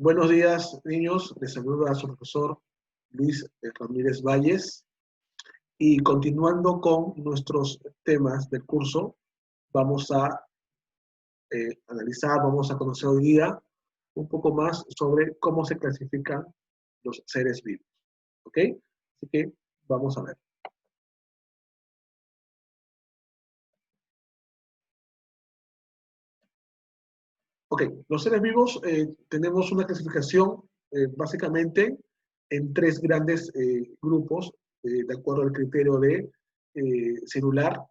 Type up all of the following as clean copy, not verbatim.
Buenos días, niños. Les saluda a su profesor Luis Ramírez Valles. Y continuando con nuestros temas del curso, vamos a analizar, vamos a conocer hoy día un poco más sobre cómo se clasifican los seres vivos. ¿Ok? Así que vamos a ver. Ok, los seres vivos tenemos una clasificación básicamente en tres grandes grupos, de acuerdo al criterio de celular,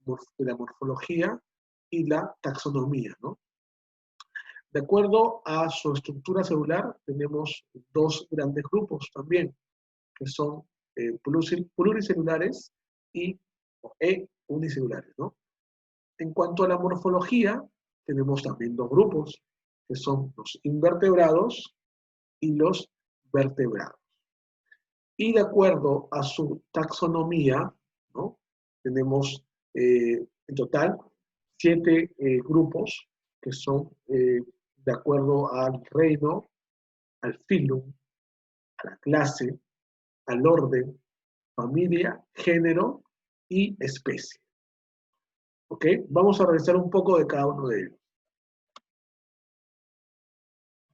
de la morfología y la taxonomía, ¿no? De acuerdo a su estructura celular, tenemos dos grandes grupos también, que son pluricelulares e unicelulares, ¿no? En cuanto a la morfología, tenemos también dos grupos, que son los invertebrados y los vertebrados. Y de acuerdo a su taxonomía, ¿no? Tenemos en total 7 grupos que son de acuerdo al reino, al filum, a la clase, al orden, familia, género y especie. ¿Ok? Vamos a revisar un poco de cada uno de ellos.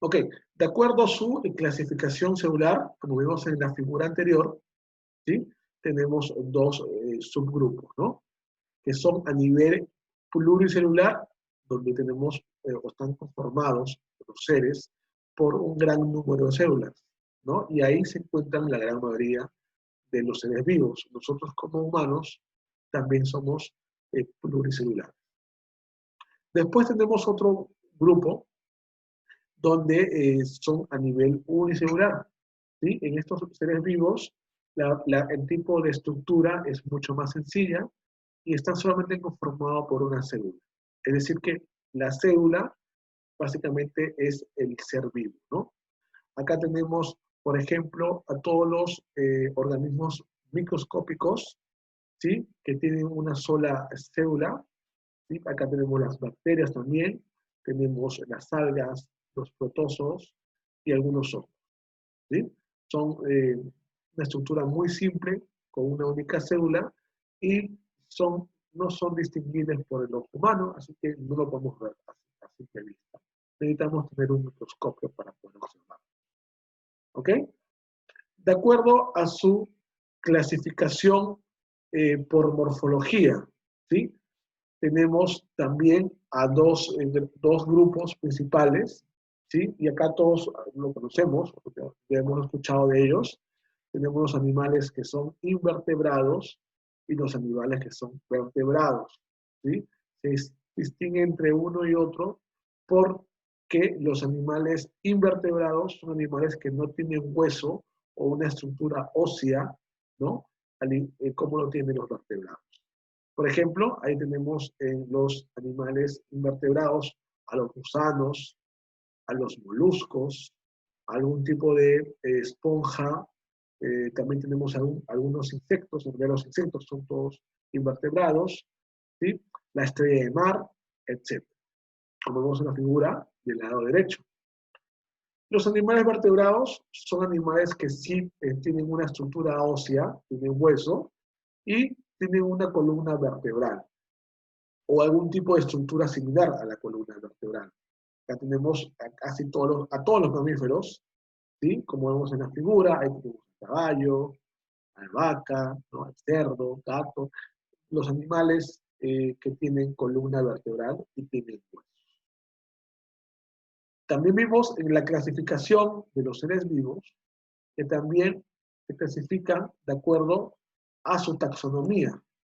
Ok, de acuerdo a su clasificación celular, como vimos en la figura anterior, ¿sí? Tenemos dos subgrupos, ¿no? Que son a nivel pluricelular, donde tenemos o están conformados los seres por un gran número de células, ¿no? Y ahí se encuentran la gran mayoría de los seres vivos. Nosotros como humanos también somos pluricelulares. Después tenemos otro grupo donde son a nivel unicelular, ¿sí? En estos seres vivos, el tipo de estructura es mucho más sencilla y está solamente conformado por una célula. Es decir que la célula básicamente es el ser vivo, ¿no? Acá tenemos, por ejemplo, a todos los organismos microscópicos, ¿sí? Que tienen una sola célula, ¿sí? Acá tenemos las bacterias también, tenemos las algas, los protozoos y algunos hongos, ¿sí? Son una estructura muy simple, con una única célula, y no son distinguibles por el ojo humano, así que no lo podemos ver a simple vista. Necesitamos tener un microscopio para poder observarlo. ¿Ok? De acuerdo a su clasificación por morfología, ¿sí? Tenemos también a dos grupos principales, ¿sí? Y acá todos lo conocemos, porque ya hemos escuchado de ellos. Tenemos los animales que son invertebrados y los animales que son vertebrados, ¿sí? Se distingue entre uno y otro porque los animales invertebrados son animales que no tienen hueso o una estructura ósea, ¿no? Como lo tienen los vertebrados. Por ejemplo, ahí tenemos en los animales invertebrados a los gusanos, a los moluscos, algún tipo de esponja, también tenemos algunos insectos, en realidad los insectos son todos invertebrados, ¿sí? La estrella de mar, etc. Como vemos en la figura del lado derecho. Los animales vertebrados son animales que sí tienen una estructura ósea, tienen hueso, y tienen una columna vertebral o algún tipo de estructura similar a la columna vertebral. Acá tenemos a todos los mamíferos, ¿sí? Como vemos en la figura, ahí tenemos al caballo, a la vaca, ¿no? Al cerdo, gato, los animales que tienen columna vertebral y tienen huesos. También vimos en la clasificación de los seres vivos que también se clasifican de acuerdo a su taxonomía,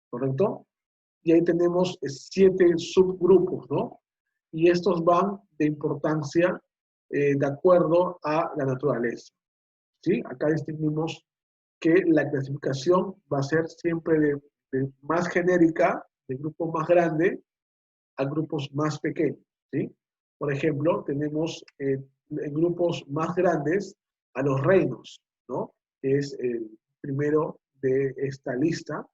¿correcto? Y ahí tenemos 7 subgrupos, ¿no? Y estos van de importancia de acuerdo a la naturaleza, ¿sí? Acá distinguimos que la clasificación va a ser siempre de más genérica, de grupos más grandes, a grupos más pequeños, ¿sí? Por ejemplo, tenemos en grupos más grandes a los reinos, ¿no? Que es el primero de esta lista,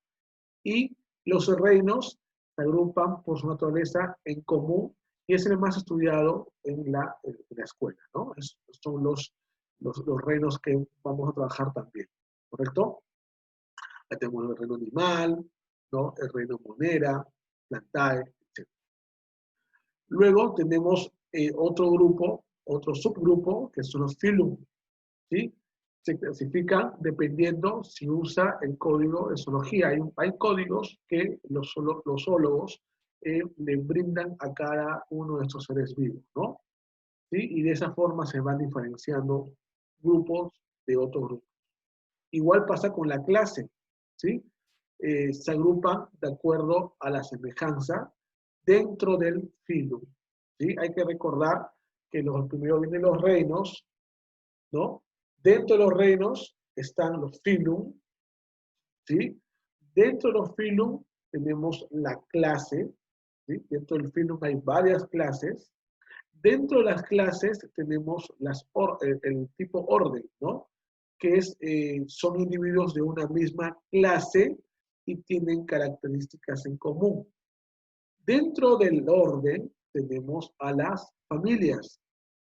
y los reinos se agrupan por su naturaleza en común y es el más estudiado en la escuela, ¿no? Son los reinos que vamos a trabajar también, ¿correcto? Ahí tenemos el reino animal, ¿no? El reino monera, plantae, etc. Luego tenemos otro grupo, otro subgrupo, que son los filum, ¿sí? Se clasifican dependiendo si usa el código de zoología. Hay códigos que los zoólogos le brindan a cada uno de estos seres vivos, ¿no? ¿Sí? Y de esa forma se van diferenciando grupos de otros grupos. Igual pasa con la clase, ¿sí? Se agrupan de acuerdo a la semejanza dentro del filum, ¿sí? Hay que recordar que primero vienen los reinos, ¿no? Dentro de los reinos están los filum, ¿sí? Dentro de los filum tenemos la clase, ¿sí? Dentro del filum hay varias clases. Dentro de las clases tenemos el tipo orden, ¿no? Que son individuos de una misma clase y tienen características en común. Dentro del orden tenemos a las familias,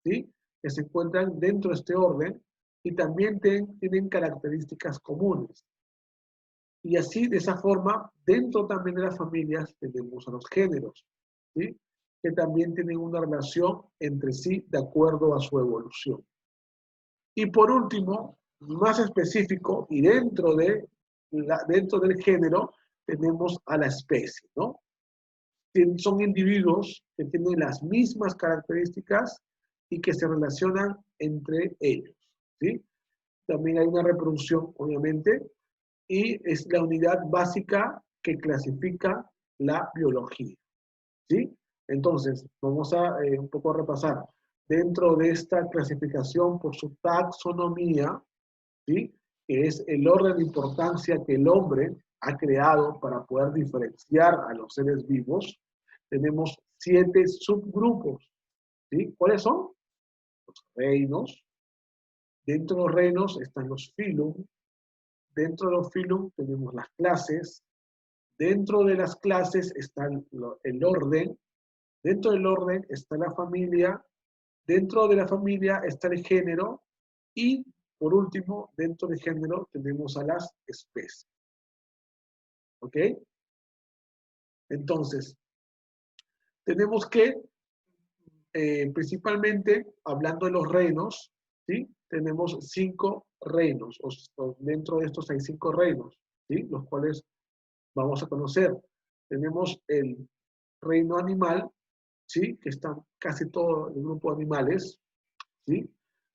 ¿sí? Que se encuentran dentro de este orden y también tienen características comunes. Y así, de esa forma, dentro también de las familias tenemos a los géneros, ¿sí? Que también tienen una relación entre sí de acuerdo a su evolución. Y por último, más específico, y dentro del género, tenemos a la especie, ¿no? Son individuos que tienen las mismas características y que se relacionan entre ellos, ¿sí? También hay una reproducción, obviamente, y es la unidad básica que clasifica la biología, ¿sí? Entonces, vamos a un poco repasar. Dentro de esta clasificación por su taxonomía, ¿sí? Que es el orden de importancia que el hombre ha creado para poder diferenciar a los seres vivos, tenemos 7 subgrupos, ¿sí? ¿Cuáles son? Los reinos. Dentro de los reinos están los filum. Dentro de los filum tenemos las clases. Dentro de las clases está el orden. Dentro del orden está la familia. Dentro de la familia está el género. Y, por último, dentro del género tenemos a las especies. ¿Ok? Entonces, tenemos que, principalmente, hablando de los reinos, ¿sí? Tenemos 5 reinos. Dentro de estos hay 5 reinos, ¿sí? Los cuales vamos a conocer. Tenemos el reino animal, ¿sí? Que están casi todo el grupo de animales, ¿sí?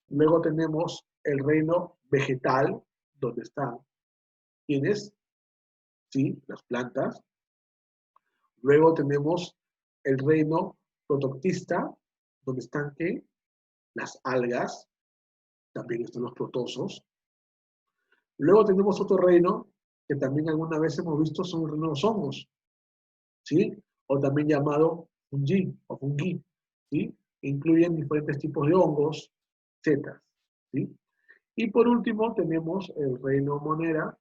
Luego tenemos el reino vegetal, donde están ¿quiénes? ¿Sí? Las plantas. Luego tenemos el reino protoctista, donde están ¿qué? Las algas, también están los protozoos. Luego tenemos otro reino que también alguna vez hemos visto, son el reino de los hongos, ¿sí? O también llamado fungi o fungi, ¿sí? Incluyen diferentes tipos de hongos, setas, ¿sí? Y por último tenemos el reino monera,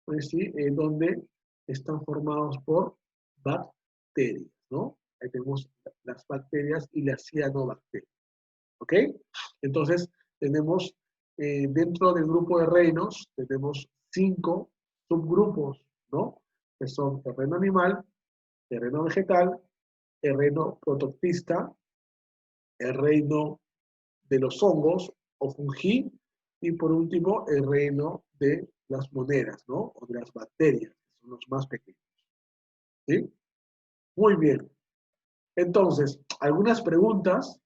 pues, ¿sí? Donde están formados por bacterias, ¿no? Ahí tenemos las bacterias y las cianobacterias, ¿ok? Entonces tenemos dentro del grupo de reinos, tenemos 5 subgrupos, ¿no? Que son el reino animal, el reino vegetal, el reino protoctista, el reino de los hongos o fungi, y por último el reino de las monedas, ¿no? O de las bacterias, que son los más pequeños. ¿Sí? Muy bien. Entonces, algunas preguntas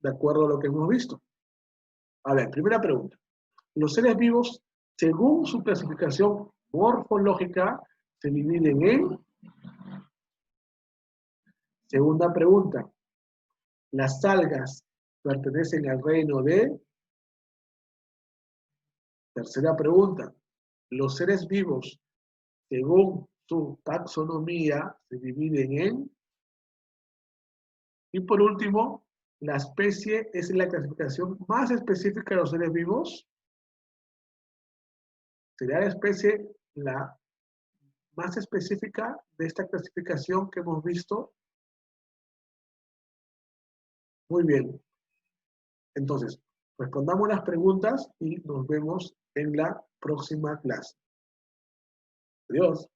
de acuerdo a lo que hemos visto. A ver, primera pregunta. Los seres vivos, según su clasificación morfológica, se dividen en... Segunda pregunta. Las algas pertenecen al reino de... Tercera pregunta. Los seres vivos, según su taxonomía, se dividen en... Y por último, la especie es la clasificación más específica de los seres vivos. ¿Sería la especie la más específica de esta clasificación que hemos visto? Muy bien. Entonces, respondamos las preguntas y nos vemos en la próxima clase. Adiós.